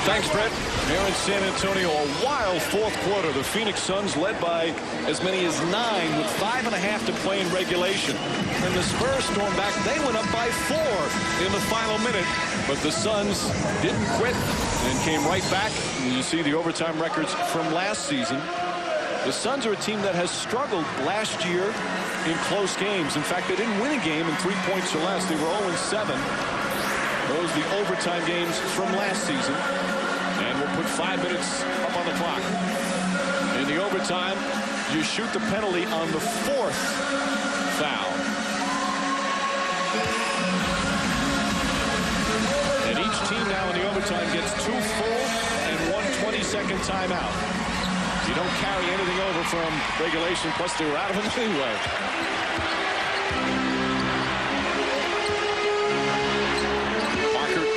Thanks, Brett. Here in San Antonio, a wild fourth quarter. The Phoenix Suns led by as many as 9 with 5.5 to play in regulation. And the Spurs stormed back. They went up by 4 in the final minute. But the Suns didn't quit and came right back. And you see the overtime records from last season. The Suns are a team that has struggled last year in close games. In fact, they didn't win a game in 3 points or less. They were 0-7. Those are the overtime games from last season. And we'll put 5 minutes up on the clock. In the overtime, you shoot the penalty on the 4th foul. And each team now in the overtime gets 2 full and 1 20-second timeout. You don't carry anything over from regulation, plus they were out of it anyway.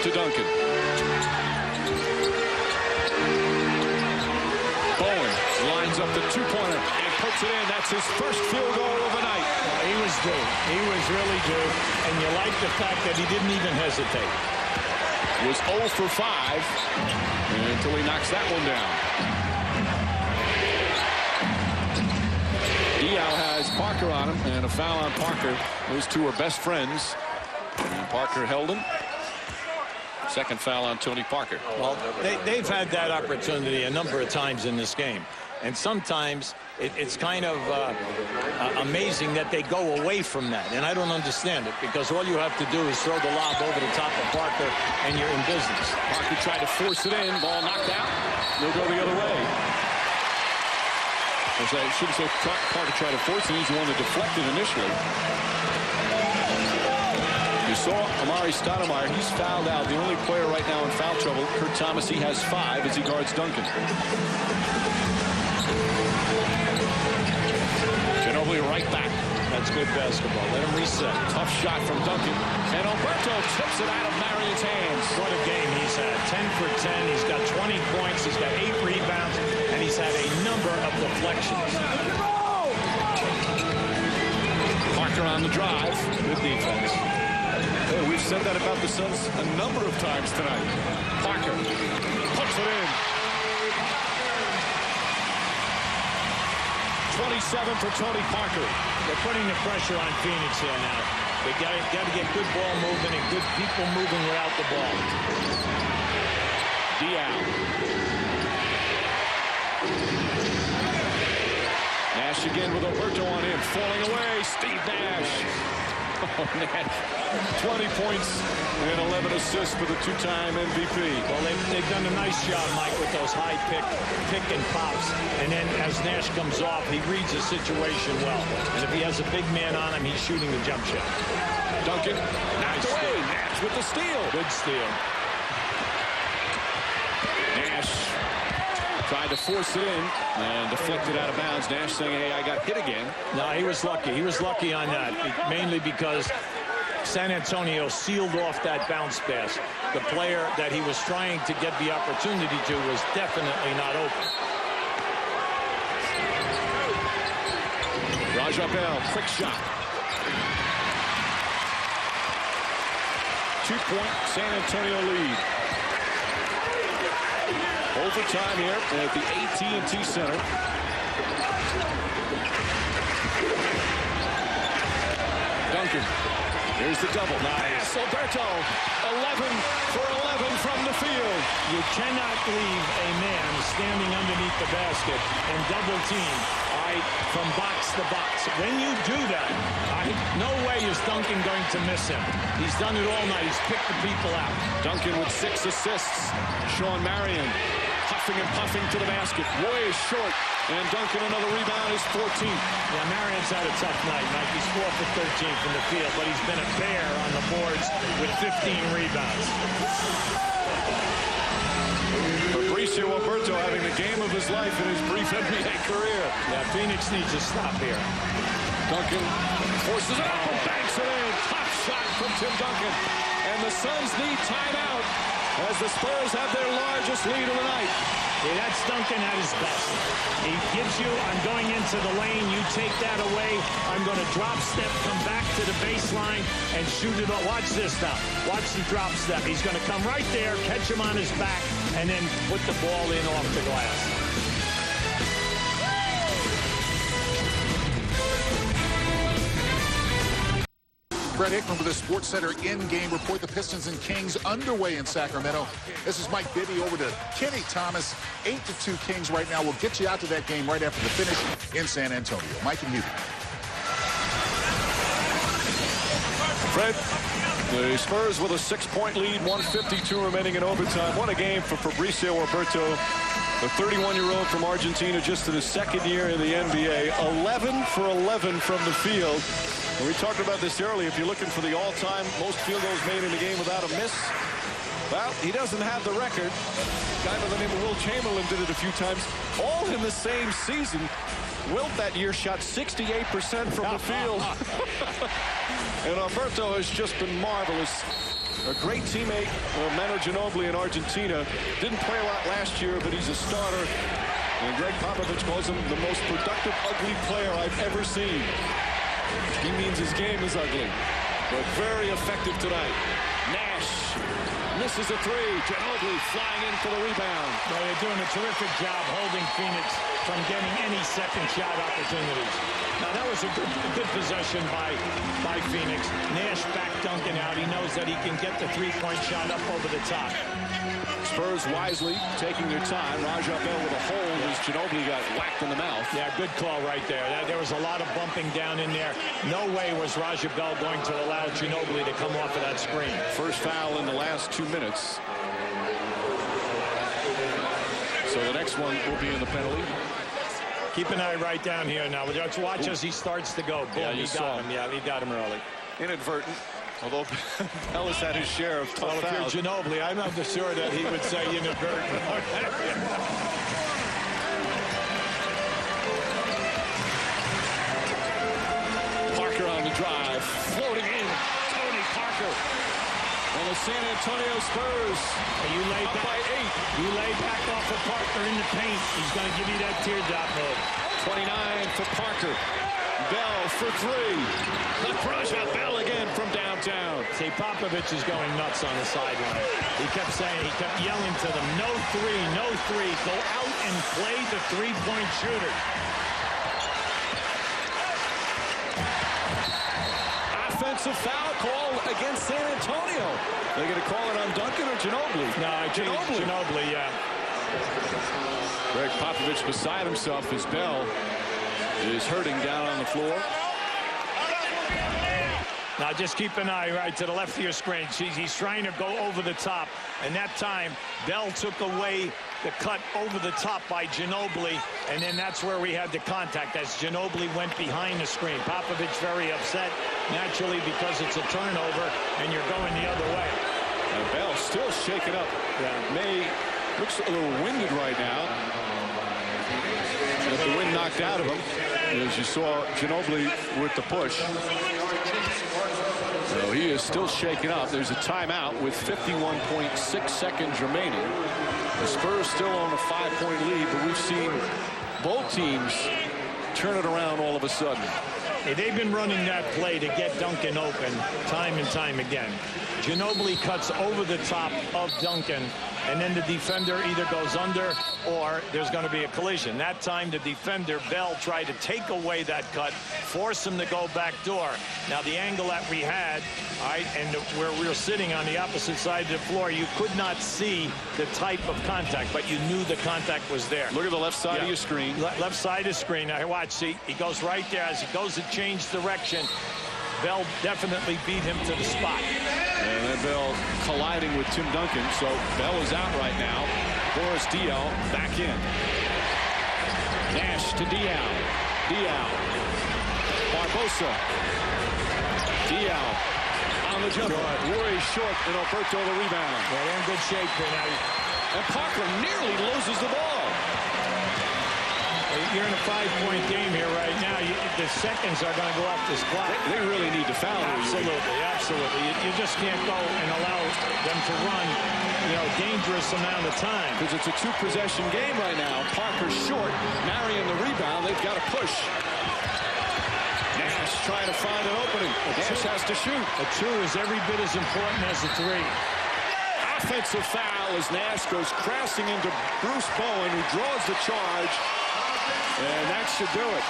To Duncan. Bowen lines up the two-pointer and puts it in. That's his first field goal of the night. He was due. He was really due. And you like the fact that he didn't even hesitate. He was 0 for 5 until he knocks that one down. Diaw has Parker on him, and a foul on Parker. Those two are best friends. And Parker held him. Second foul on Tony Parker. Well, they've had that opportunity a number of times in this game. And sometimes it's kind of amazing that they go away from that. And I don't understand it, because all you have to do is throw the lob over the top of Parker and you're in business. Parker tried to force it in. Ball knocked out. They'll go the other way. I shouldn't say Parker tried to force it. He's the one that deflected initially. You saw Amari Stoudemire. He's fouled out. The only player right now in foul trouble. Kurt Thomas, he has 5 as he guards Duncan. Ginobili right back. That's good basketball. Let him reset. Tough shot from Duncan. And Oberto tips it out of Marion's hands. What a game he's had. 10 for 10. He's got 20 points. He's got 8 rebounds. And he's had a number of deflections. Parker on the drive. Good defense. Hey, we've said that about the Suns a number of times tonight. Parker puts it in. 27 for Tony Parker. They're putting the pressure on Phoenix here now. They got to get good ball movement and good people moving without the ball. Diaw. Nash again with Oberto on him. Falling away. Steve Nash. Oh, man. 20 points and 11 assists for the two-time MVP. Well, they've done a nice job, Mike, with those high pick and pops. And then as Nash comes off, he reads the situation well. And if he has a big man on him, he's shooting the jump shot. Duncan knocked away. Nash with the steal. Good steal. Nash tried to force it in and deflected out of bounds. Nash saying, hey, I got hit again. No, he was lucky. He was lucky on that, mainly because San Antonio sealed off that bounce pass. The player that he was trying to get the opportunity to was definitely not open. Raja Bell, quick shot. 2-point San Antonio lead. Overtime here at the AT&T Center. Duncan. Here's the double. Nice. Oberto. 11 for 11 from the field. You cannot leave a man standing underneath the basket and double team from box to box. When you do that, no way is Duncan going to miss him. He's done it all night. He's picked the people out. Duncan with 6 assists. Sean Marion huffing and puffing to the basket. Roy is short. And Duncan, another rebound, is 14th. Yeah, Marion's had a tough night, Mike. He's 4 for 13 from the field, but he's been a bear on the boards with 15 rebounds. Fabricio Oberto having the game of his life in his brief NBA career. Yeah, Phoenix needs to stop here. Duncan forces it up and banks it in. Top shot from Tim Duncan. And the Suns need timeout. as the Spurs have their largest lead of the night. Yeah, that's Duncan at his best. He gives you, I'm going into the lane, you take that away, I'm going to drop step, come back to the baseline, and shoot it up. Watch this now. Watch the drop step. He's going to come right there, catch him on his back, and then put the ball in off the glass. Brett Hickman with the Sports Center in-game report. The Pistons and Kings underway in Sacramento. This is Mike Bibby over to Kenny Thomas. 8-2 Kings right now. We'll get you out to that game right after the finish in San Antonio. Mike and you. Fred, the Spurs with a 6-point lead, 1:52 remaining in overtime. What a game for Fabrizio Oberto, the 31-year-old from Argentina, just in his second year in the NBA. 11 for 11 from the field. And we talked about this earlier. If you're looking for the all-time most field goals made in a game without a miss, well, he doesn't have the record. A guy by the name of Will Chamberlain did it a few times, all in the same season. Wilt that year shot 68% from the field. And Oberto has just been marvelous. A great teammate of Manu Ginobili in Argentina. Didn't play a lot last year, but he's a starter. And Greg Popovich calls him the most productive, ugly player I've ever seen. He means his game is ugly, but very effective tonight. Nash misses a three. Ginobili flying in for the rebound. Well, they're doing a terrific job holding Phoenix from getting any second shot opportunities. Now, that was a good possession by Phoenix. Nash back Duncan out. He knows that he can get the three-point shot up over the top. Spurs wisely taking their time. Raja Bell with a hold as Ginobili got whacked in the mouth. Yeah, good call right there. There was a lot of bumping down in there. No way was Raja Bell going to allow Ginobili to come off of that screen. First foul in the last 2 minutes. So the next one will be in the penalty. Keep an eye right down here now. Let's watch as he starts to go. Boom, Yeah, he got him. Yeah, he got him early. Inadvertent. Although Bell has had his share of tough fouls. If you're Ginobili, I'm not sure that he would say inadvertent. Parker on the drive. Floating in. Tony Parker. And the San Antonio Spurs. You lay up by 8. You lay back off of Parker in the paint. He's going to give you that teardrop move. 29 for Parker. Bell for 3. The Raja Bell again from downtown. See, Popovich is going nuts on the sideline. He kept saying, he kept yelling to them, no three, no three. Go out and play the three-point shooter. Offensive foul call against San Antonio. They're going to call it on Duncan or Ginobili? No, Ginobili, yeah. Greg Popovich beside himself as Bell is hurting down on the floor. Now just keep an eye right to the left of your screen. He's trying to go over the top. And that time, Bell took away the cut over the top by Ginobili. And then that's where we had the contact as Ginobili went behind the screen. Popovich very upset, naturally, because it's a turnover and you're going the other way. And Bell still shaken up. Yeah. Looks a little winded right now. With the wind knocked out of him. As you saw Ginobili with the push. So he is still shaken up. There's a timeout with 51.6 seconds remaining. The Spurs still on a 5-point lead, but we've seen both teams turn it around all of a sudden. Hey, they've been running that play to get Duncan open time and time again. Ginobili cuts over the top of Duncan, and then the defender either goes under or there's going to be a collision. That time, the defender, Bell, tried to take away that cut, force him to go back door. Now, the angle that we had, all right, and where we were sitting on the opposite side of the floor, you could not see the type of contact, but you knew the contact was there. Look at the left side of your screen. Left side of the screen. Now, watch, see, he goes right there. As he goes to change direction, Bell definitely beat him to the spot. And then Bell colliding with Tim Duncan. So Bell is out right now. Boris Diaw back in. Nash to Diaw. Diaw. Barbosa. Diaw on the jumper. Rory short and Oberto the rebound. Yeah, they're in good shape here now. And Parker nearly loses the ball. You're in a 5-point game here right now. The seconds are going to go off this clock. They really need to foul. Absolutely, absolutely. You just can't go and allow them to run dangerous amount of time. Because it's a two-possession game right now. Parker's short. Marion the rebound. They've got to push. Nash trying to find an opening. Nash has to shoot. A two is every bit as important as a three. Offensive foul as Nash goes crashing into Bruce Bowen, who draws the charge. And that should do it.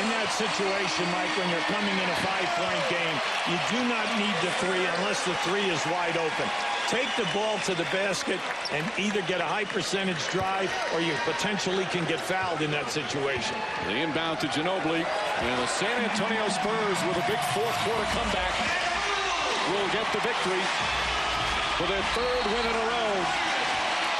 In that situation, Mike, when you're coming in a 5-point game, you do not need the three unless the three is wide open. Take the ball to the basket and either get a high percentage drive or you potentially can get fouled in that situation. The inbound to Ginobili, and the San Antonio Spurs with a big fourth-quarter comeback will get the victory for their third win in a row.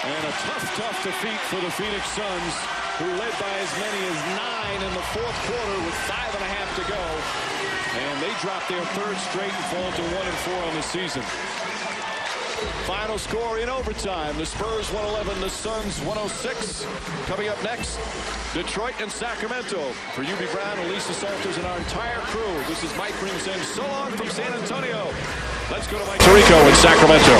And a tough defeat for the Phoenix Suns, who led by as many as 9 in the fourth quarter with 5.5 to go. And they dropped their third straight and fall to 1-4 on the season. Final score in overtime. The Spurs 111, the Suns 106. Coming up next, Detroit and Sacramento. For UB Brown, Elisa Salters, and our entire crew, this is Mike Green saying so long from San Antonio. Let's go to Mike Tirico in Sacramento.